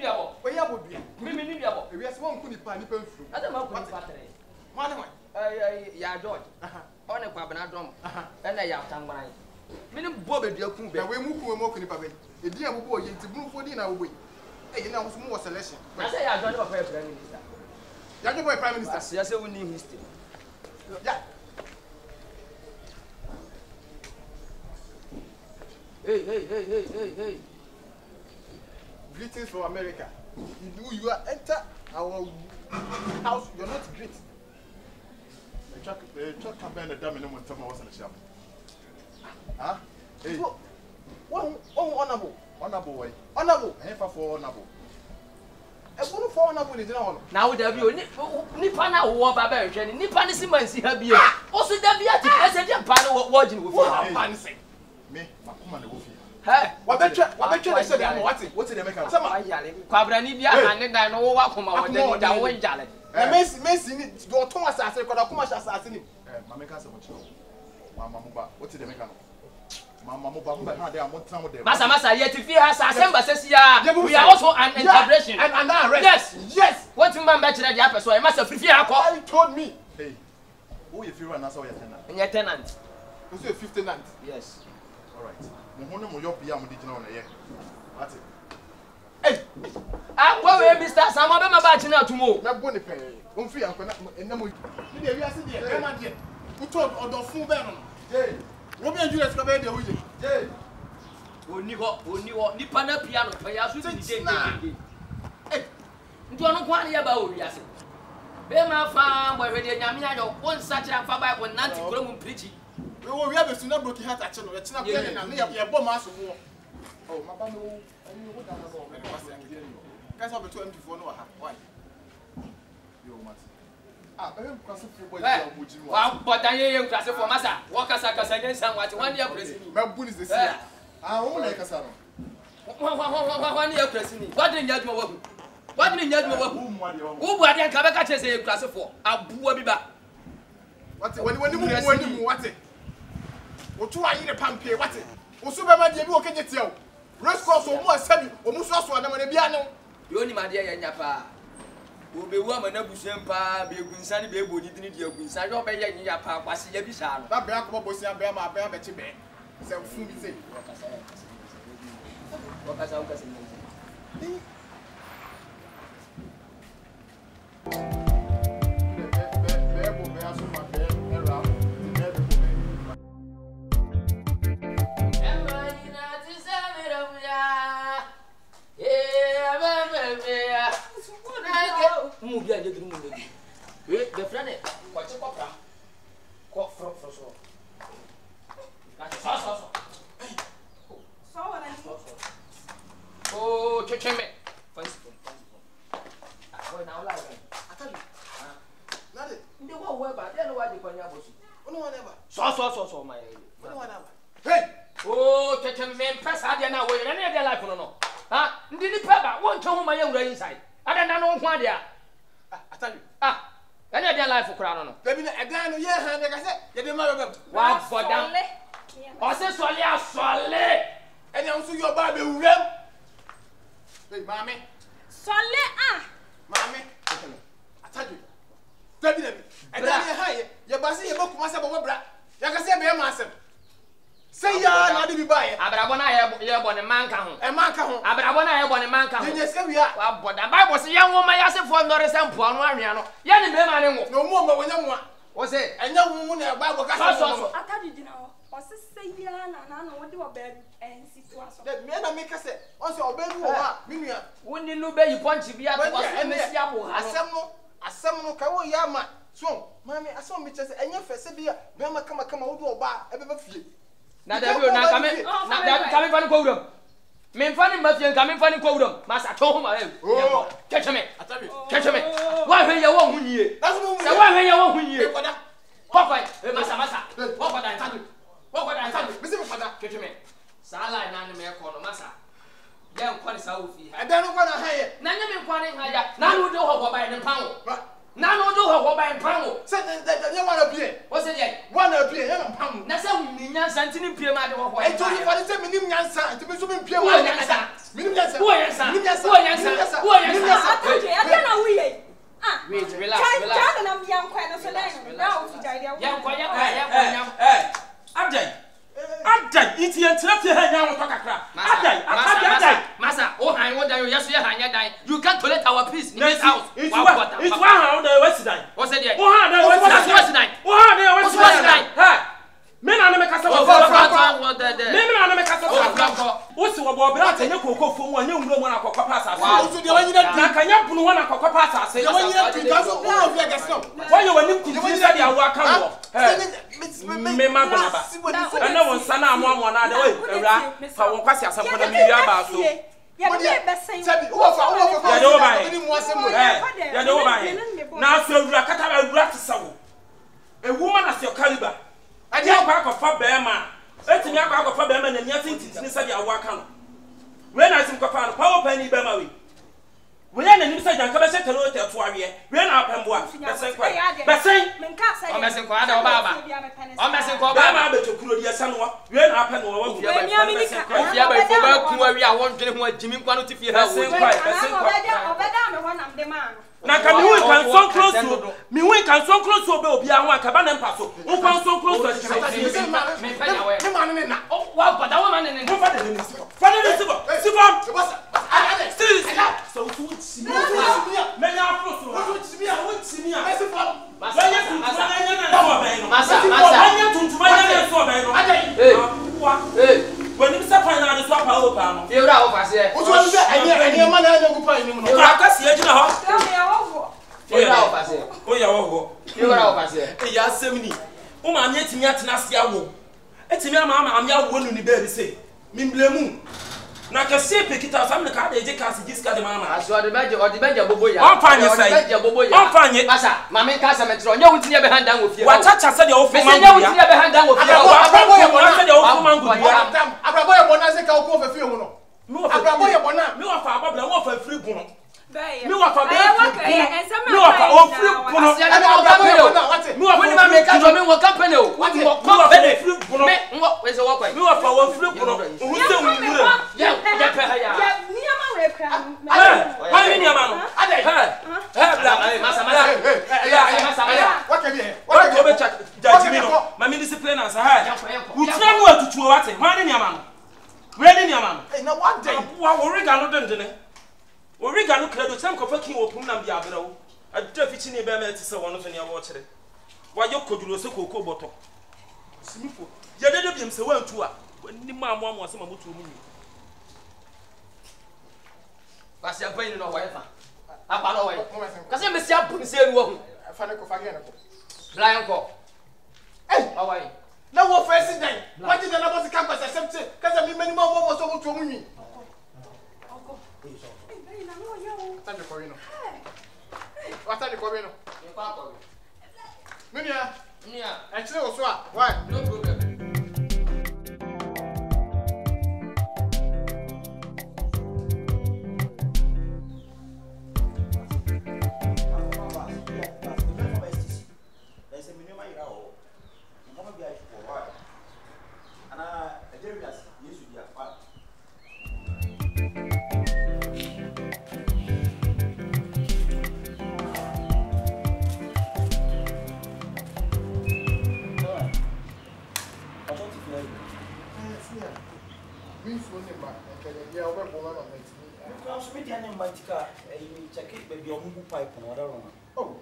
biabo. We ya bodua. Me ni biabo. We ase won ku nipa nipa mfuru. Ade ma ku nipa tere. Mane wan. Ya George. On e kwa bana dom. E na ya tangwan. Me ni bo bedua ku be. Na we mu ku nipa be. Edi abubu o ye nti bunufo di na wo boy. Eh na wo mo selection. Na say ya George papa prime minister. Ya George boy prime minister. Ya say we need history. Yeah. Hey. Greetings from America. You are enter our house. You're not great. Chuck campaign the dam in the Montana was in the shop. Huh? Hey. Honorable. Honorable way. Honorable. I have for honorable. I wouldn't fall honorable in the honor. Now there be nipa na wo ba ba hwe ni nipa ni simansi ha bie. O so da bia ti president pa no watching wo fi. Fancy. Me, Makuma the Wolfie. Hey, what betcha they said I'm watching. What's the American? Some ayale. Kwabra ni bia ane dan no wo akoma wo den da wo njale. Messi ni do Thomas asase ko da kuma asase ni. Mameka se mo chiro. Mama Muba, what's the American? Mama Muba, ha dey am tram dey. Masa yet fi ha asase mbasesi ya. We are also an integration. And yes. Yes. What man be kire dia person e masa fi akọ. You told me. Hey. Who you feel na so your tenant? Your tenant. You say 59. Yes. All right. Mo hono mo yo bia mo di gina ona ye. What it? Hey. Akwa we Mr. Sam be ma ba chi na tumo. Na bo ne pe. On fi anko na mo. Ni dey wi ase dey. E ma dey. You told odofun be no. Hey. Wo bi Julius ka be dey wo je. Hey. Oni ho nipa na piano pa ya so di dey. Eh. Nti ono kwa na ya ba o wi ase. Be ma fa bo hwe de nyame ayo won sa kira fa Bible nanti kura mu preach. We have a sinner broken heart at channel. It's not playing and near bomb us. Oh, my band. What that's how the 24 no. Why? Yo, Mati. Ah, I am crossing for boy. Wow, but I am crossing for Massa. Walk as I can say what 1 year president. My boon is the same. Ah, woman like us. 1 year president. What didn't you know? What didn't you know? Who are the Kabaka say class for? Abu Abiba. What when you what it? What you are in a pampe? What it? Osubama de bi o kenye tie o. Race course o mu asabi, o mu so aso adam na bia no. Yo ni ma de ya nya pa. O be wu amana busuen pa, be gunsa ni be bodi dini de gunsa. Yo be ya nya pa kwase ya bi sha no. Ba bra ko bosi abia ma abia be che be. Se fu bi se. Wakasa ni. Mu bia je duru mu le. The friend e ko che ko pra. Ko fro so. Na so. So what I need. Oh, cheme. Fancy. Boy now la. Atabi. Nade. Ndi wo we ba, dey no wa di kwanya bosu. Ono wa never. So my. Ono wa never. Hey. Oh, cheme pressa dey na we. Na dey life no. Ha, ndi ni peba, won twa ho ma ya wura inside. Ada na no ho ade a. Atabi. Any dey life kura no. Baby na edan no ye han de ka se, ye dey ma be. Wa bodam. O se sole asole. Eni am so yo ba be wuram. Hey, mami. Sole Mami. Atabi. Baby na. Edan ye han ye ba se ye ba kuma se bo bra. Ya ka se be ma asem. Say ya na de bi ba ye. Abrabo na ye bo ne manka ho. E manka ho. Abrabo na ye bo ne manka ho. Ye se wi a. Wa boda Bible se ye nwoma ya se fo ndore se mpo anu anwea no. Ye ne be ma ne ngo. No mo ma wonya mo a. Wo se enya wo na Bible ka so. Atadi dina ho. O se say ya na no wo de wo ba ensi to aso. Me na me ka se, on se obedu wo ha, me nua. Woni no be yi ponchi bia to so emesi abo ha. Asem no ka wo ya ma. So, mami, asem me chese enya fese bia, be ma kama wo de oba e be ba fie. Na da bi na kame fani ko wuram. Me fani ma fie kame fani ko wuram. Ma sa to ho ma e. Kecheme. Atabi. Kecheme. Wa hwe ye wo hu yie. Se wa hwe ye wo hu yie. Kokoi, e masa. Wo koda ntabi. Bisi me fada. Kecheme. Sala na ne me ko no masa. Ye nkwane sa wo fi ha. Edan no kwa na ha ye. Na nye me nkwane ha ya. Na no de ho ba ne pan wo. Na no de ho ba ne pan wo. Se de wa na pie. Wo se ye. Wa na pie, ye na pan. Na se hu ni nyansa ntini pie ma de ho ho. E to ni fa se minim nyansa, nti me so me pie wa nyansa. Who are you, sir? Who are you, sir? Who are you, sir? I don't know who you. Wait, relax. Adai, it's your traffic. Massa, oh, I want that you can't tolerate our peace in this house. It's one the West Side. What's it? What's night? What's night? Men are the Casa. What's about Brata? You could go for 1 young woman of Papa. Also, the one you can one of Papa. Say, why you were looking to say your work? I know one son, I'm one other way. For one question, some of the media about you. Now, so Rakata Rakasau, a woman of your caliber. I didn't back of Fabema. Let me back of Fabema and nothing to inside your work. When I think of power penny Bemawi. We are an inside and Cabasa to look at Warrior. Ran up and walk. That's saying, I'm messing for Baba. I'm messing for Baba to Kuria Sanwa. Ran up and walk. I want to know Jimmy quantity for her. Now can you can so close to me? We can so close to be a one cabana and passo. Who can so close to what? But that woman in when you step on the swap over, you're out of here. What's one any man I don't go in. You're out of here. You're out of here. Yes, 70. Woman, yet in yet Nasia. It's me, Mamma, I'm your woman in the bed. Say, Mimblemu. Now, can see pick it up. I'm the car they take us this guy, Mamma. I saw the badger or the badger boy. I'll find you, I'll find it. Massa, Mamma Casametro, you won't never hand down with you. What touch I said your office, you never hand down with you. Oregano credit some coffee open and be abroad. A deficit in Bemet is one of your water. Why you could do so cocoa bottle? Simple. You did him so well to her when the mamma was some to me. What's your pain in a wife? I follow away. Because I'm a simple say one. I found a coffee. Blind call. Hey, away. No more president. Why did I the campus accept it? Because I mean, many more was over to me. Thank you for you. What's that for you? Minia, actually, why? No problem. Oh,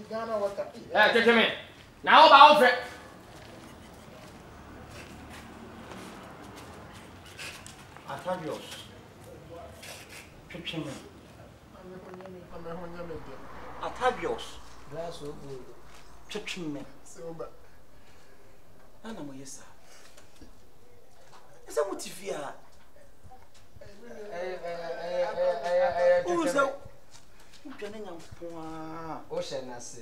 Ghana water. Take him in. Now about it. Atabios. Kitchen. Atabios. That's so good. Kitchen. Silver. And I'm yes, sir. Is that what you fear? Ocean, I say.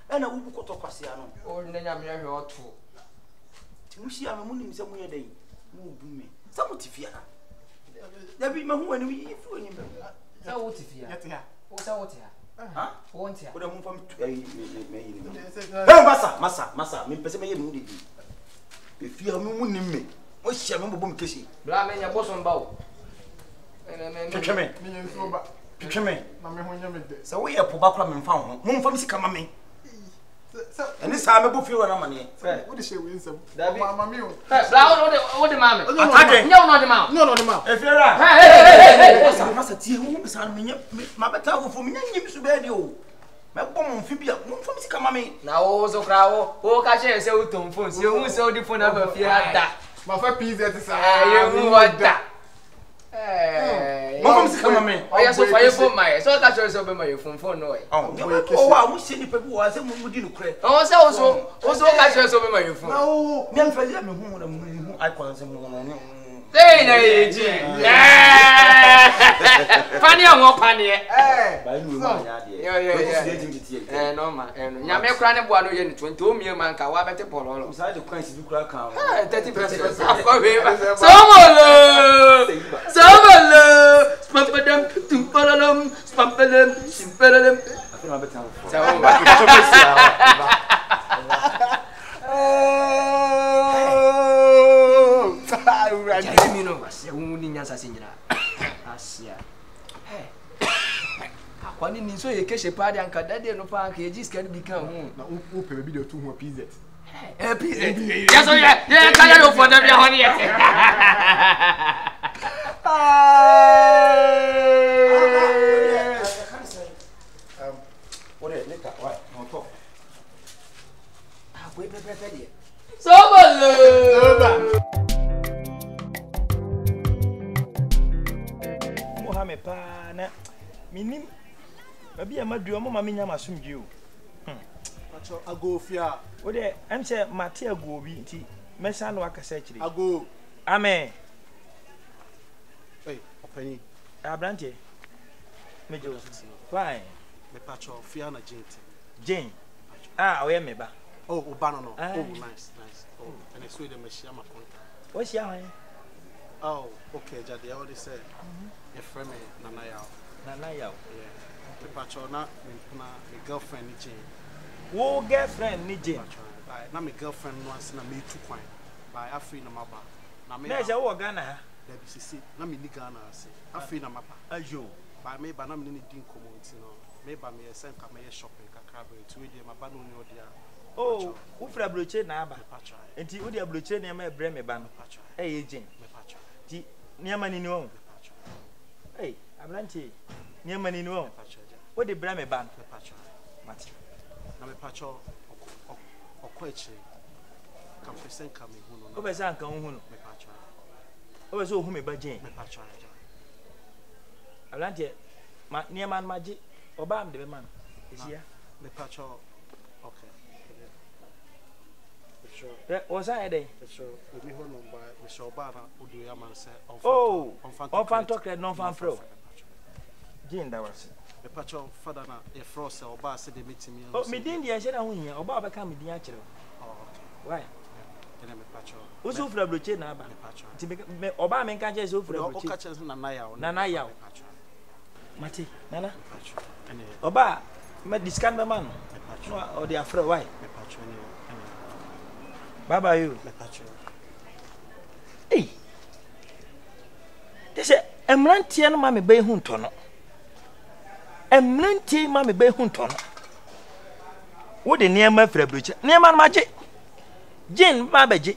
And I will go to Cassiano. Oh, then I'm here or two. Timusi, I'm a moon somewhere day. Move me. Some what you fear. There be my home when we if you so what if you are? What's out here? Huh? Won't you? But I'm from Massa, me person moody. If you are mooning me, what's your number boom kissy? Blaming your bosom bow. Twetwe me nso ba. Twetwe me. Na me ho nya me de. So we po ba kra me mfa ho. Mo mfa me sika ma me. So Eni sa me bo fi wona ma ne. wo de she we nsam. Dabi. Mama me o. Bra wo de mama. Atade. Nya wo no de mama. No ma. Efiera. Hey. Sa ma sa tie ho me sa me nya ma beta ho fo me nya nyim so be de o. Me bo mo mfi bia mo mfa me sika ma me. Na wo so kra wo ka che se wo ton phone. Se wo se wo di phone aba fi ada. Ma fa PZ sa. Eh, you what that? Mo fam sika ma me. Oya so fa ye phone my. So ka che se be my phone no. Oh, o wa mo se ni pe bo wa se mo di no kre. O se wo so ka che se be my phone. Na wo. Me mfa ya me hu na mo icon se mo na ni. Say na eji. Pani awon pani e. Ba nu ma ya de. Yo. No ma. Nya me kra ne boa no ye ni 20 o mie man ka wa bete pololo. Sa de kwan si bi kra kan. 30%. Afọ we ba. Somolo. Spampadam tumpalalum spampalam simpalalum. Afi ma beta ho. Sawo. Jai mi no asia wo ni nyansa se nyina. Asia. Akwani ni so ye keshe pa de anka dade no pa anka ye jiska ni bi kan hu. Na wo pe bi de tu ho PZ. PZ. Ya so ye ka ya no for dem ya ho ni ye. What is later? Why? On top. Ah, we pe de. Somolo. Mohamed pa na minim babi amadu mo ma menya masumdwe o Pacho ago fia. wo de am se mate ago bi nti mesa no akasa kire Ago. amen Hey, opani. abrante mejo fine Me pacho fia na gente. Jane oya meba Oh, Obano no. Ah. Oh, nice. Oh, and it's with the machine my contact. what's your name Oh, okay, Jadi. I already said. Your friend me Nanaya. na yaw Yeah. Me pacho na me girlfriend ni Jane. wo girlfriend ni Jane Pacho. Like na me girlfriend once na me two kwan. By afri na maba. Na me. na je wo Ghana ha There be sisi. Na me ni Ghana ase. Afri na maba. ajo By me ba na me ni din komo nti no. Me ba me send ka me shopping kakra be to we dey maba no ni odia. oh wo fra broche na aba Pacho. enti wo de broche na ma bre me ba no Pacho. ye Jane Me pacho. ti niama ni wo Pacho. hey abrante niama ni wo Pacho. wo de bre me ba no Me pacho. mate Na me pacho okwachi ka present ka me hu no wo be sa nkan hu no me pacho wo be so hu me ba Jane me pacho aja abrante ma niama ma je oba am de be man esia me pacho okay sure wo sa e dey sure we hu no ba me sure ba na odu ya man say oh on fan talk no fan pro Jane da was me pacho father na e frost oba say de meeting me oh me din dia sheda hu hia oba be ka me din a kire why then me pacho wo so fra broche na aba me pacho ti me oba me kan je so fra o broche ka chance na na ya na ya me pacho mate nana pacho ene oba me discan be man me pacho no o de afra why me pacho ene bye bye you me pacho hey this emrantie no ma me be hu nto no emrantie ma me be hu nto no wo de niam fra broche niam no ma je Jane ma beje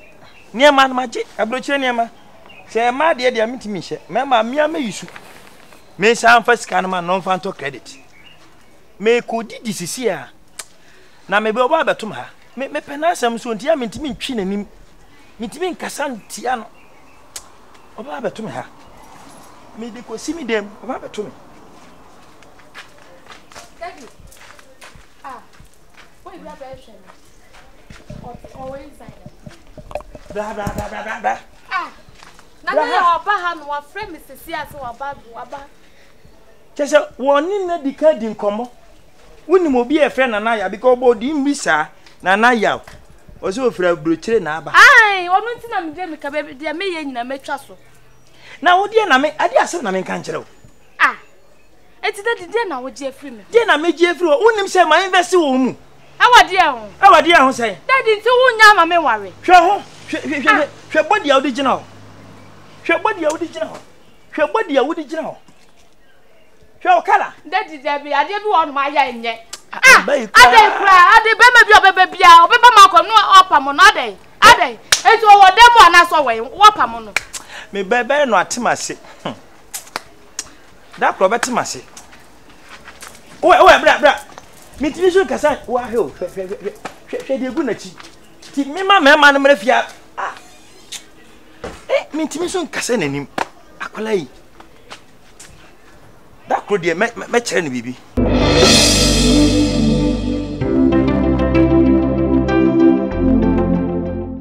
niam no ma je abroche niam se ma de de amitimi hye me ma mia me yusu me san fa sika no ma no fa to credit me ko didi sisi a na me be oba betom ha me penasam so ntia me ntimi ntwi nanim me ntimi nkasa ntia no oba betom ha me de ko simi dem oba betom Daddy. What is that version? Or inside? bla bla bla bla bla Na oba ha no wa friend Mrs. Sia so oba. chese woni na dika di nkomo woni mo bi e friend na ya because obo di mbisa na ya o se ofra brochire na aba Ai, onu nti na me je me ka be dia me ye nyina metwa so. na wo die na me ade asem na me kan kire wo Eti da dia na wo je free me. die na me je free wo wonim se ma invest wo mu Awa dia ho. awa die ho se Daddy nti wo nya ma me ware. hwe ho hwe body a wo di gina ho hwe body a wo di gina ho hwe body a wudi gina ho hwe o kala daddy debi ade bi won ma ya enye ade kra ade be ma bi obebe bia obeba ma ko no opam no ade eto wo demo ana so we wopam no me bebe no atemase da kro betemase o bra me tiri so kasa wa he o hwe de gu na chi ti me ma no mra fia me tiri so kasa nanim akola yi da kro de me kire ne bibi